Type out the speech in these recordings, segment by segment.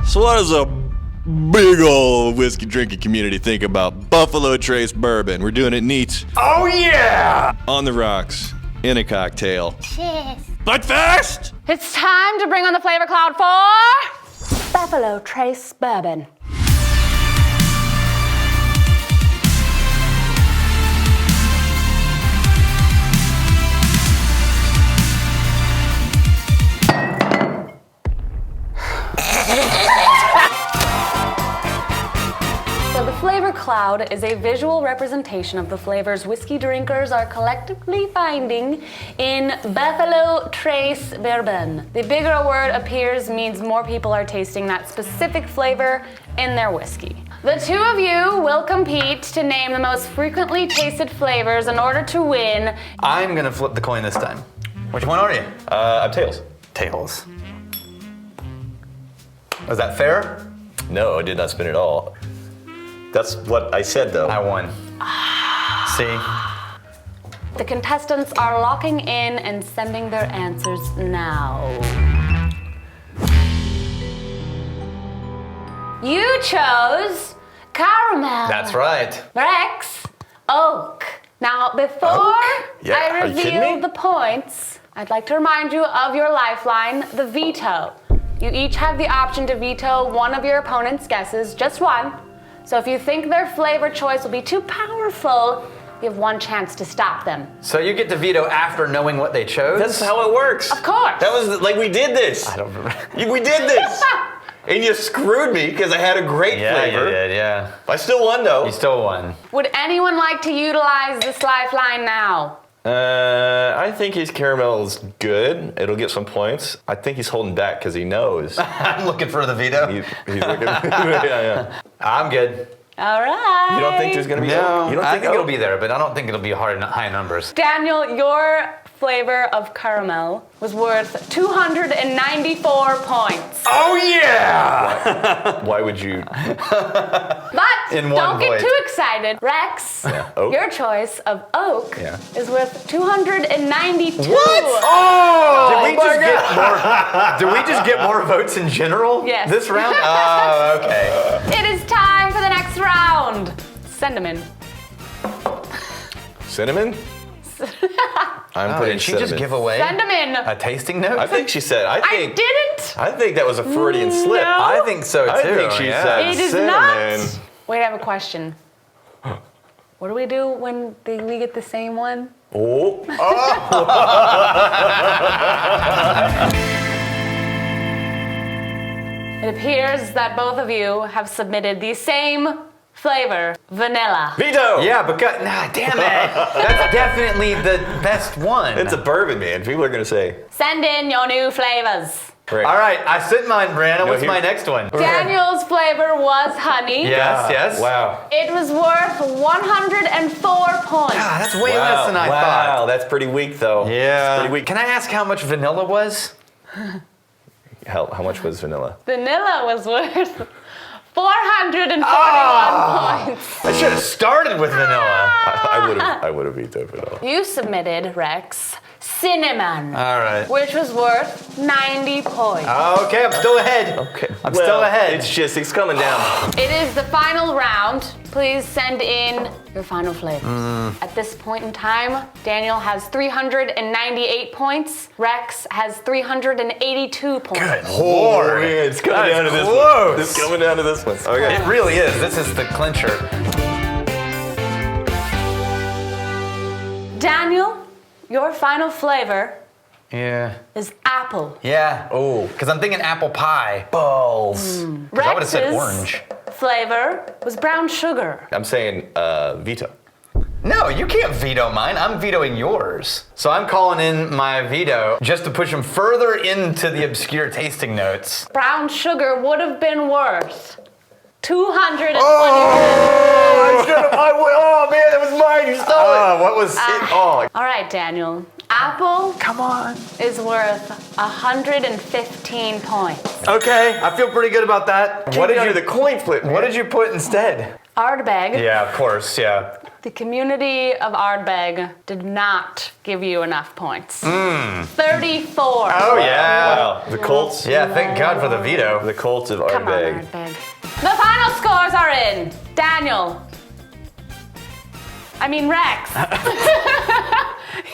So what does a big old whiskey drinking community think about Buffalo Trace Bourbon? We're doing it neat. Oh yeah! On the rocks, in a cocktail. Cheers. But fast! It's time to bring on the flavor cloud for Buffalo Trace Bourbon. So the flavor cloud is a visual representation of the flavors whiskey drinkers are collectively finding in Buffalo Trace Bourbon. The bigger a word appears means more people are tasting that specific flavor in their whiskey. The two of you will compete to name the most frequently tasted flavors in order to win. I'm gonna flip the coin this time. Which one are you? I'm Tails. Tails. Was that fair? No, I did not spin it all. That's what I said, though. I won. See? The contestants are locking in and sending their answers now. You chose caramel. That's right. Rex, oak. Now, before Yeah, I are you kidding reveal me? the points, I'd like to remind you of your lifeline, the veto. You each have the option to veto one of your opponent's guesses, just one. So if you think their flavor choice will be too powerful, you have one chance to stop them. So you get to veto after knowing what they chose? That's how it works. Of course. That was like we did this. I don't remember. We did this. And you screwed me because I had a great flavor. You did, yeah. I still won, though. You still won. Would anyone like to utilize this lifeline now? I think his caramel's good. It'll get some points. I think he's holding back because he knows. I'm looking for the veto. He's looking. yeah. I'm good. All right. You don't think there's gonna be? No, You don't I think it'll oak? be there, but I don't think it'll be high numbers. Daniel, your flavor of caramel was worth 294 points. Oh yeah! Why would you? But In one don't get voice. too excited. Rex, Oak? your choice of oak Yeah. is worth 292. Oh! Did we just get more votes in general? Yes. This round? Oh, okay. It is time for the next round. Cinnamon. Cinnamon? I'm putting Did she cinnamon. just give away Cinnamon. a tasting note? I think she said. I I didn't. think that was a Freudian slip. No. I think so too. I think she said It is cinnamon. not. Wait, I have a question. What do we do when we get the same one? Oh. It appears that both of you have submitted the same flavor, vanilla. Veto. Yeah, because damn it. That's definitely the best one. It's a bourbon, man. People are gonna say. Send in your new flavors. Great. All right, I sent mine, Brianna. What's here- my next one? Daniel's flavor was honey. Yes. Wow. It was worth 104 points. Ah, that's way less than I thought. Wow, that's pretty weak, though. Yeah. It's pretty weak. Can I ask how much vanilla was? How much was vanilla? Vanilla was worth 441 points. I should have started with vanilla. I would have vetoed vanilla. You submitted, Rex, cinnamon, All right. which was worth 90 points. Okay, I'm still ahead. Okay. I'm still ahead. It's coming down. It is the final round. Please send in your final flavors. At this point in time, Daniel has 398 points. Rex has 382 points. Lord. man, it's coming That down to is this close. one. It's coming down to this one. Okay. It really is. This is the clincher. Daniel, your final flavor Yeah. is apple. Yeah. Oh, because I'm thinking apple pie. Balls. 'Cause I would have said Rex's orange. flavor was brown sugar. I'm saying veto. No, you can't veto mine. I'm vetoing yours. So I'm calling in my veto just to push him further into the obscure tasting notes. Brown sugar would have been worth 220. Oh man, that was mine. You stole it. What was it? Oh, All right, Daniel. Apple come on. is worth 115 points. Okay, I feel pretty good about that. What did you? The coin flip. Man. What did you put instead? Ardbeg, Yeah, of course, yeah. The community of Ardbeg did not give you enough points. 34. Oh, yeah. Wow. The Colts. Yeah, thank God for the veto. The Colts of Come on, Ardbeg. Ardbeg. The final scores are in. Daniel. I mean, Rex.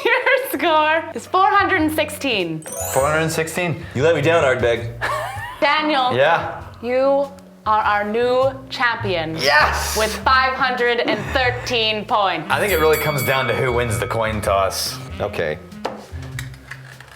Your score is 416. 416. You let me down, Ardbeg. Daniel, Yeah. you are our new champion. Yes! With 513 points. I think it really comes down to who wins the coin toss. Okay.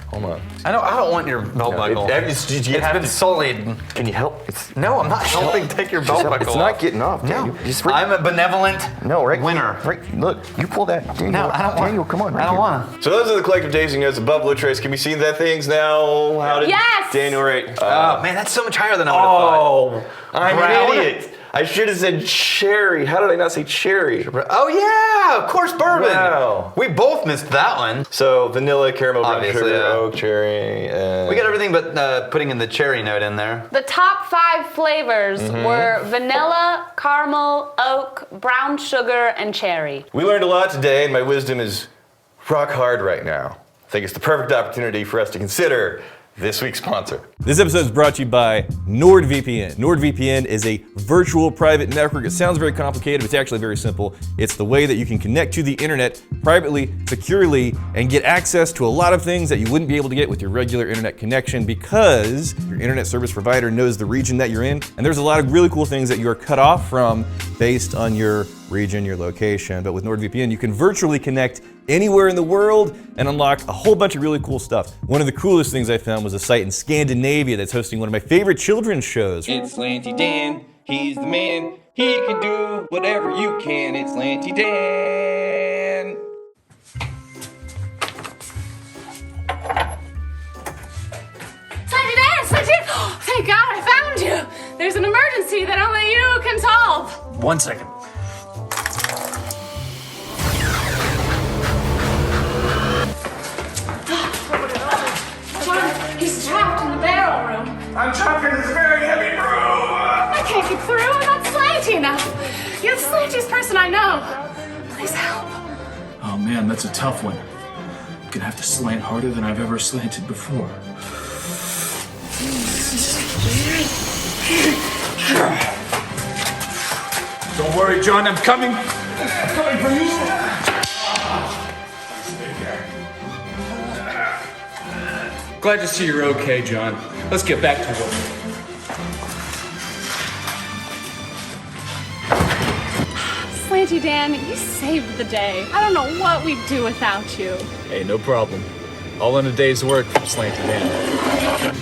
Hold on. I don't want your belt buckle. It's been sullied. Can you help? No, I'm not helping take your belt buckle It's not getting off. No, Daniel. Just I'm a benevolent winner. Right, look, you pull that. Daniel, No, I don't want. Daniel, come on. Right I don't here. want to. So those are the collective tasting notes of Buffalo Trace. Can we see that things now? How did Yes! Daniel rate? Oh man, that's so much higher than I would have thought. I'm Brown? an idiot. I should have said cherry. How did I not say cherry? Oh yeah, of course, bourbon. Wow. We both missed that one. So vanilla, caramel, brown Obviously, sugar, yeah. oak, cherry. We got everything but putting in the cherry note in there. The top 5 flavors were vanilla, caramel, oak, brown sugar, and cherry. We learned a lot today, and my wisdom is rock hard right now. I think it's the perfect opportunity for us to consider this week's sponsor. This episode is brought to you by NordVPN. NordVPN is a virtual private network. It sounds very complicated, but it's actually very simple. It's the way that you can connect to the internet privately, securely, and get access to a lot of things that you wouldn't be able to get with your regular internet connection because your internet service provider knows the region that you're in. And there's a lot of really cool things that you are cut off from based on your region, your location. But with NordVPN, you can virtually connect anywhere in the world and unlock a whole bunch of really cool stuff. One of the coolest things I found was a site in Scandinavia that's hosting one of my favorite children's shows. It's Slanty Dan, he's the man. He can do whatever you can. It's Slanty Dan. Slanty Dan! Slanty Dan! Oh, thank God I found you! There's an emergency that only you can solve. 1 second. John, he's trapped in the barrel room. I'm trapped in this very heavy room. I can't get through. I'm not slanty enough. You're the slantiest person I know. Please help. Oh man, that's a tough one. I'm gonna have to slant harder than I've ever slanted before. Don't worry, John, I'm coming. Coming for you. Glad to see you're okay, John. Let's get back to work. Slanty Dan, you saved the day. I don't know what we'd do without you. Hey, no problem. All in a day's work from Slanty Dan.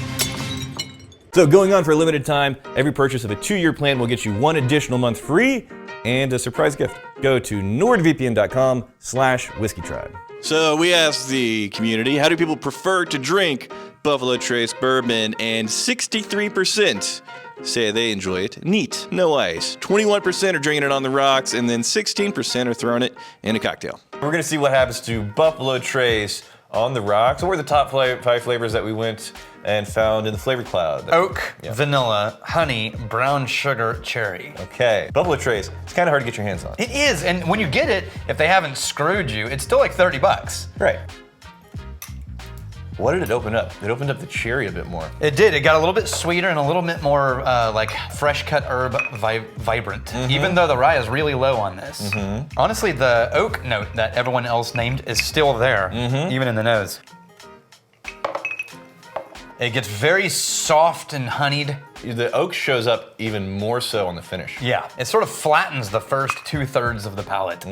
So going on for a limited time, every purchase of a 2-year plan will get you 1 additional month free and a surprise gift. Go to nordvpn.com/whiskeytribe. So we asked the community, how do people prefer to drink Buffalo Trace Bourbon? And 63% say they enjoy it neat, no ice. 21% are drinking it on the rocks, and then 16% are throwing it in a cocktail. We're gonna see what happens to Buffalo Trace on the rocks. What were the top 5 flavors that we went and found in the flavor cloud? Oak, vanilla, honey, brown sugar, cherry. Okay, Buffalo Trace, it's kind of hard to get your hands on. It is, and when you get it, if they haven't screwed you, it's still like 30 bucks. Right. What did it open up? It opened up the cherry a bit more. It did. It got a little bit sweeter and a little bit more like fresh cut herb vibrant, even though the rye is really low on this. Honestly, the oak note that everyone else named is still there, even in the nose. It gets very soft and honeyed. The oak shows up even more so on the finish. Yeah, it sort of flattens the first 2/3 of the palate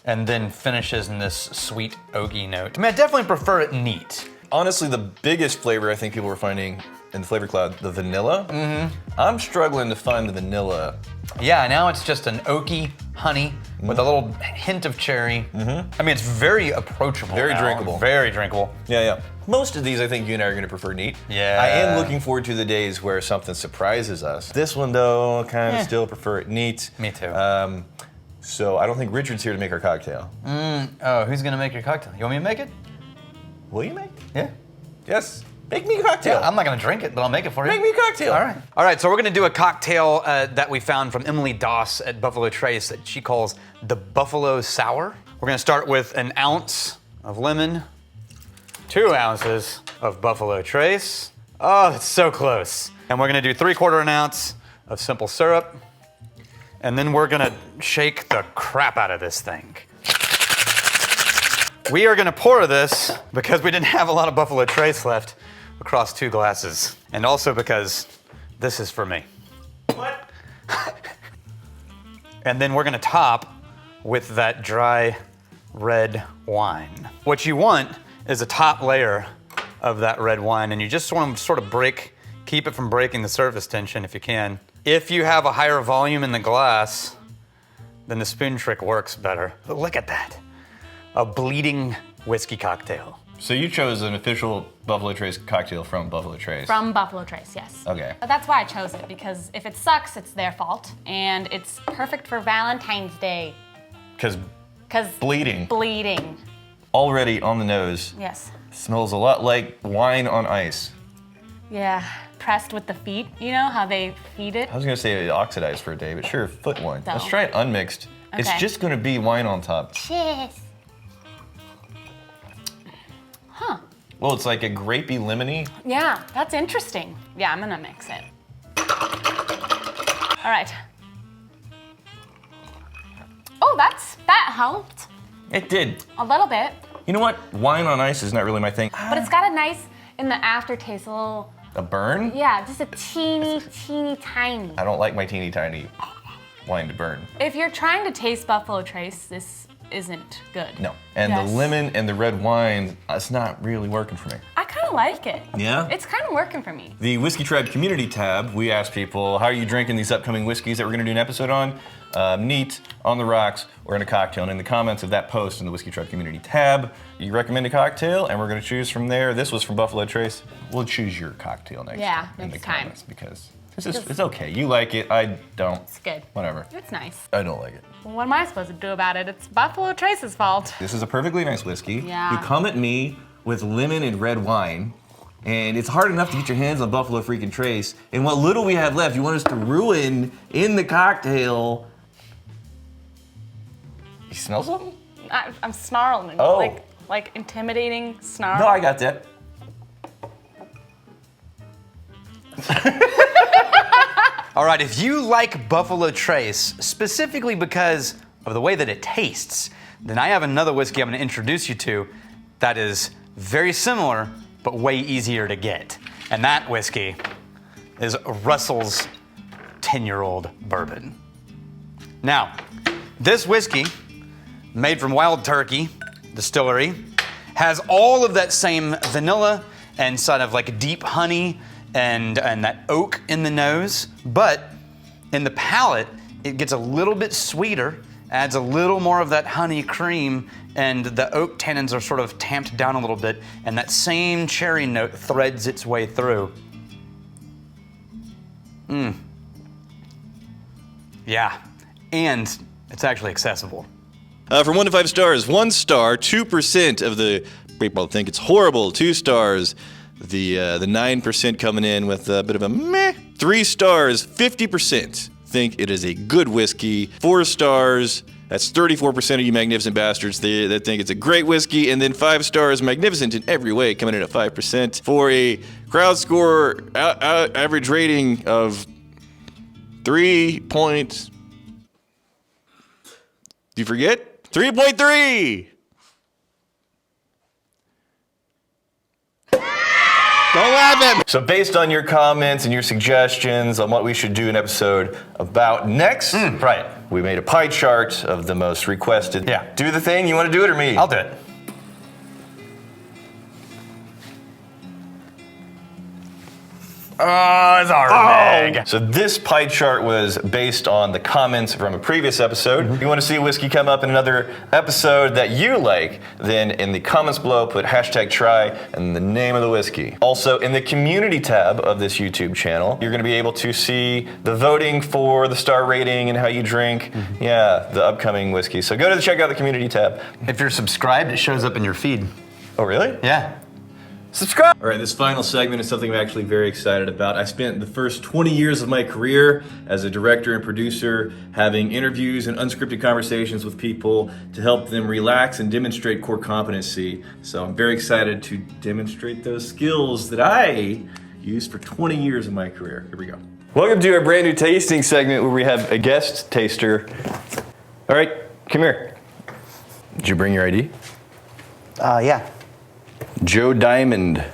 and then finishes in this sweet oaky note. I mean, I definitely prefer it neat. Honestly, the biggest flavor I think people were finding in the flavor cloud, the vanilla. I'm struggling to find the vanilla. Yeah, now it's just an oaky honey with a little hint of cherry. I mean, it's very approachable. Very now. drinkable. Very drinkable. Yeah. Most of these I think you and I are gonna prefer neat. Yeah. I am looking forward to the days where something surprises us. This one though, kind of still prefer it neat. Me too. So I don't think Richard's here to make our cocktail. Oh, who's gonna make your cocktail? You want me to make it? Will you make? Yeah. Yes. Make me a cocktail. Yeah, I'm not gonna drink it, but I'll make it for you. Make me a cocktail. All right. All right, so we're gonna do a cocktail that we found from Emily Doss at Buffalo Trace that she calls the Buffalo Sour. We're gonna start with an ounce of lemon, 2 ounces of Buffalo Trace. Oh, it's so close. And we're gonna do 3/4 ounce of simple syrup. And then we're gonna shake the crap out of this thing. We are gonna pour this because we didn't have a lot of Buffalo Trace left across 2 glasses. And also because this is for me. What? And then we're gonna top with that dry red wine. What you want is a top layer of that red wine, and you just want to sort of keep it from breaking the surface tension if you can. If you have a higher volume in the glass, then the spoon trick works better. But look at that. A bleeding whiskey cocktail. So you chose an official Buffalo Trace cocktail from Buffalo Trace. From Buffalo Trace, yes. Okay. But that's why I chose it, because if it sucks, it's their fault. And it's perfect for Valentine's Day. Because Because bleeding. bleeding, Already on the nose. yes. Smells a lot like wine on ice. Yeah, pressed with the feet, you know how they feed it? I was gonna say it oxidized for a day, but sure, foot wine. No. Let's try it unmixed. It's Okay. just gonna be wine on top. Cheers. Huh. Well, it's like a grapey lemony. Yeah, that's interesting. Yeah, I'm gonna mix it. All right. Oh, that helped It did. a little bit, You know what? Wine on ice is not really my thing. but it's got a nice, in the aftertaste, a little, A burn? yeah, just a teeny tiny. I don't like my teeny tiny wine to burn. If you're trying to taste Buffalo Trace, this isn't good. No. And Yes. the lemon and the red wine, it's not really working for me. I kind of like it. Yeah? It's kind of working for me. The Whiskey Tribe community tab, we asked people, how are you drinking these upcoming whiskeys that we're gonna do an episode on? Neat, on the rocks, or in a cocktail. And in the comments of that post in the Whiskey Tribe community tab, you recommend a cocktail, and we're gonna choose from there. This was from Buffalo Trace. We'll choose your cocktail next Yeah, time in the next time. comments because it's okay. You like it, I don't. It's good. Whatever. It's nice. I don't like it. Well, what am I supposed to do about it? It's Buffalo Trace's fault. This is a perfectly nice whiskey. Yeah. You come at me with lemon and red wine, and it's hard enough to get your hands on Buffalo freaking Trace. And what little we have left, you want us to ruin in the cocktail. You smell something? I'm snarling. Oh. Like intimidating snarl. No, I got that. All right, if you like Buffalo Trace, specifically because of the way that it tastes, then I have another whiskey I'm gonna introduce you to that is very similar, but way easier to get. And that whiskey is Russell's 10-year-old bourbon. Now, this whiskey, made from Wild Turkey Distillery, has all of that same vanilla and sort of like deep honey and that oak in the nose, but in the palate, it gets a little bit sweeter, adds a little more of that honey cream, and the oak tannins are sort of tamped down a little bit, and that same cherry note threads its way through. Yeah, and it's actually accessible. From 1 to 5 stars, 1 star, 2% of the people think it's horrible. 2 stars, the 9% coming in with a bit of a meh. 3 stars, 50% think it is a good whiskey. 4 stars, that's 34% of you magnificent bastards that think it's a great whiskey. And then 5 stars, magnificent in every way, coming in at 5% for a crowd score average rating of 3 points. Do you forget? 3.3! Don't laugh at me! So based on your comments and your suggestions on what we should do an episode about next, Right. we made a pie chart of the most requested. Yeah. Do the thing, you wanna do it or me? I'll do it. Oh, it's our big. So this pie chart was based on the comments from a previous episode. If you want to see a whiskey come up in another episode that you like, then in the comments below, put #try and the name of the whiskey. Also, in the community tab of this YouTube channel, you're going to be able to see the voting for the star rating and how you drink, the upcoming whiskey. So go to check out the community tab. If you're subscribed, it shows up in your feed. Oh, really? Yeah. subscribe. All right, this final segment is something I'm actually very excited about. I spent the first 20 years of my career as a director and producer having interviews and unscripted conversations with people to help them relax and demonstrate core competency. So I'm very excited to demonstrate those skills that I used for 20 years of my career. Here we go. Welcome to our brand new tasting segment where we have a guest taster. All right, come here. Did you bring your ID? Yeah. Joe Diamond.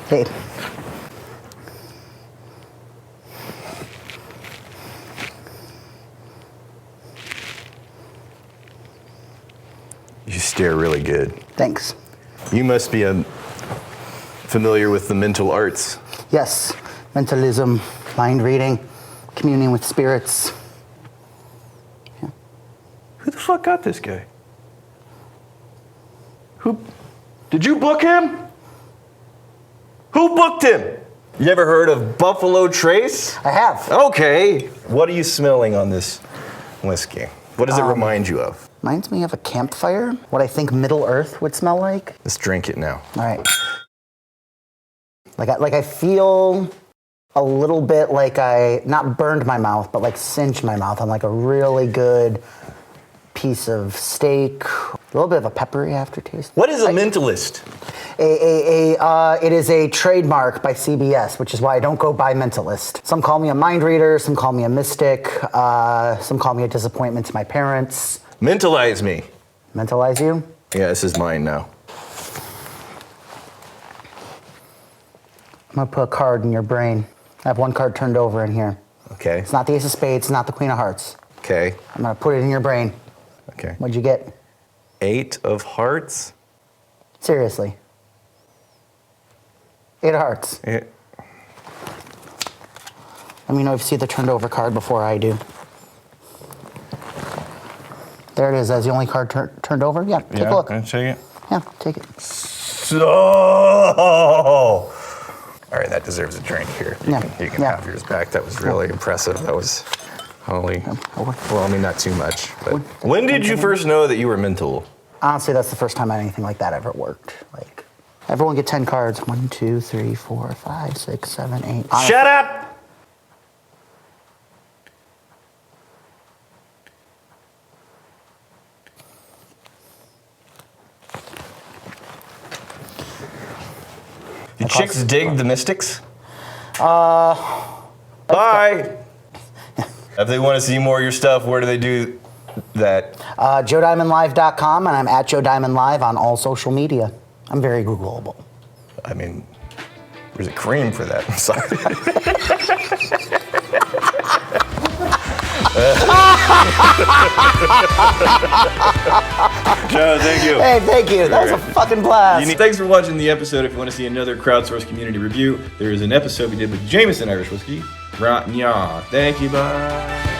Hey. You stare really good. Thanks. You must be familiar with the mental arts. Yes. Mentalism, mind reading, communing with spirits. Yeah. Who the fuck got this guy? Who? Did you book him? Who booked him? You ever heard of Buffalo Trace? I have. Okay. What are you smelling on this whiskey? What does it remind you of? Reminds me of a campfire. What I think Middle Earth would smell like. Let's drink it now. All right. Like I feel a little bit like I not burned my mouth, but like cinched my mouth on like a really good piece of steak. A little bit of a peppery aftertaste. What is a mentalist? It is a trademark by CBS, which is why I don't go by mentalist. Some call me a mind reader, some call me a mystic, some call me a disappointment to my parents. Mentalize me. Mentalize you? Yeah, this is mine now. I'm gonna put a card in your brain. I have one card turned over in here. Okay. It's not the Ace of Spades, it's not the Queen of Hearts. Okay. I'm gonna put it in your brain. Okay. What'd you get? 8 of hearts? Seriously. 8 of Hearts. Yeah. Let me know if you see the turned over card before I do. There it is. That's the only card turned over? Yeah, take a look. Can I take it? Yeah, take it. So, all right, that deserves a drink here. You can have yours back. That was really impressive. That was only, well, I mean, not too much. But when did you first know that you were mental? Honestly, that's the first time anything like that ever worked. Like, everyone get 10 cards. 1, 2, 3, 4, 5, 6, 7, 8. Shut up! Do chicks dig the mystics? Bye! If they want to see more of your stuff, where do they do that? JoeDiamondLive.com, and I'm at JoeDiamondLive on all social media. I'm very Googleable. I mean, there's a cream for that. I'm sorry. Joe, thank you. Hey, thank you. That was a fucking blast. Thanks for watching the episode. If you want to see another Crowdsourced community review, there is an episode we did with Jameson Irish Whiskey. Right, yeah. Thank you, bye.